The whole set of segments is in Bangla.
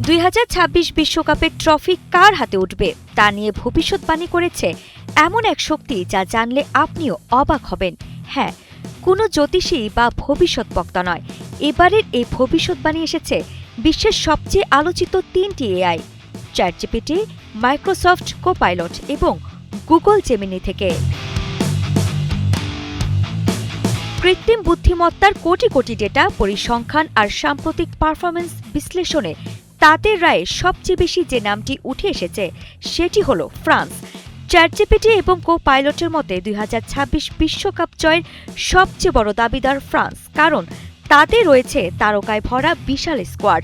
2026 বিশ্বকাপের ট্রফি কার হাতে উঠবে তা নিয়ে ভবিষ্যৎবাণী করেছে এমন এক শক্তি যা জানলে আপনিও অবাক হবেন। হ্যাঁ, কোনো জ্যোতিষী বা ভবিষ্যৎ বক্তা নয়, এবারের এই ভবিষ্যৎবাণী এসেছে বিশ্বের সবচেয়ে আলোচিত 3টি এআই চ্যাটজিপিটি, মাইক্রোসফট কোপাইলট এবং গুগল জেমিনি থেকে। কৃত্রিম বুদ্ধিমত্তার কোটি কোটি ডেটা, পরিসংখ্যান আর সাম্প্রতিক পারফরম্যান্স বিশ্লেষণে তাদের রায়ে সবচেয়ে বেশি যে নামটি উঠে এসেছে সেটি হল ফ্রান্স। চ্যাটজিপিটি এবং কোপাইলটের মতে 2026 বিশ্বকাপ জয়ের সবচেয়ে বড় দাবিদার ফ্রান্স, কারণ তাদের রয়েছে তারকায় ভরা বিশাল স্কোয়াড,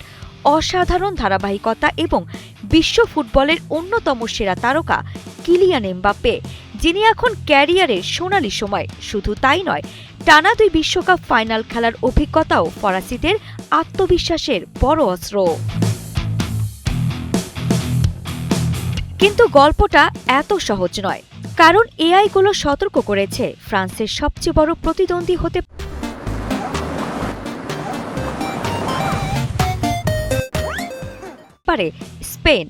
অসাধারণ ধারাবাহিকতা এবং বিশ্ব ফুটবলের অন্যতম সেরা তারকা কিলিয়ান এমবাপ্পে, যিনি এখন ক্যারিয়ারের সোনালি সময়। শুধু তাই নয়, টানা 2 বিশ্বকাপ ফাইনাল খেলার অভিজ্ঞতাও ফরাসিদের আত্মবিশ্বাসের বড় অস্ত্র। কিন্তু গল্পটা এত সহজ নয়, কারণ এআইগুলো সতর্ক করেছে ফ্রান্সের সবচেয়ে বড় প্রতিদ্বন্দ্বী হতে পারে স্পেন,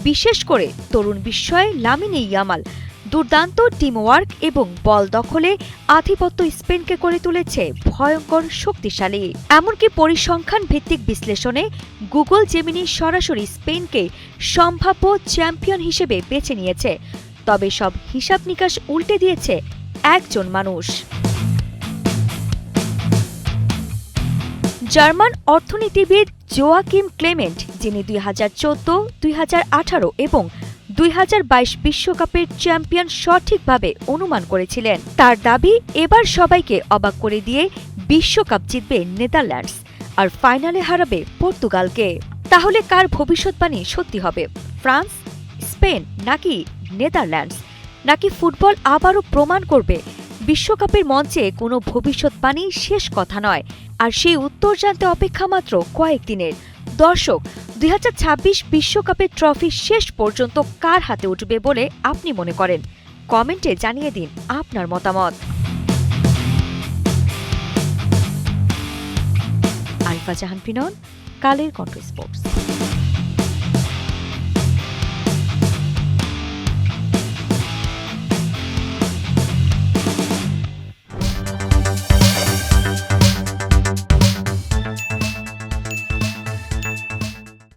বিশেষ করে তরুণ বিস্ময়ে লামিনে ইয়ামাল। দুর্দান্ত টিমওয়ার্ক এবং বল দখলে আধিপত্য স্পেনকে করে তুলেছে ভয়ঙ্কর শক্তিশালী। এমনকি পরিসংখ্যান ভিত্তিক বিশ্লেষণে গুগল জেমিনি সরাসরি স্পেনকে সম্ভাব্য চ্যাম্পিয়ন হিসেবে বেছে নিয়েছে। তবে সব হিসাব নিকাশ উল্টে দিয়েছে একজন মানুষ। জার্মান অর্থনীতিবিদ জোয়াকিম ক্লেমেন্ট, যিনি 2014, 2018 এবং 2022 বিশ্বকাপের চ্যাম্পিয়ন সঠিকভাবে অনুমান করেছিলেন। তার দাবি, এবার সবাইকে অবাক করে দিয়ে বিশ্বকাপ জিতবে নেদারল্যান্ডস আর ফাইনালে হারাবে পর্তুগালকে। তাহলে কার ভবিষ্যৎবাণী সত্যি হবে? ফ্রান্স, স্পেন নাকি নেদারল্যান্ডস? নাকি ফুটবল আবারও প্রমাণ করবে বিশ্বকাপের মঞ্চে কোনো ভবিষ্যৎবাণী শেষ কথা নয়? আর সেই উত্তর জানতে অপেক্ষা মাত্র কয়েকদিনের। দর্শক, 2026 বিশ্বকাপের ট্রফি শেষ পর্যন্ত কার হাতে উঠবে বলে আপনি মনে করেন? কমেন্টে জানিয়ে দিন আপনার মতামত। আরিফা জাহান পিনন, কালের কণ্ঠ স্পোর্টস।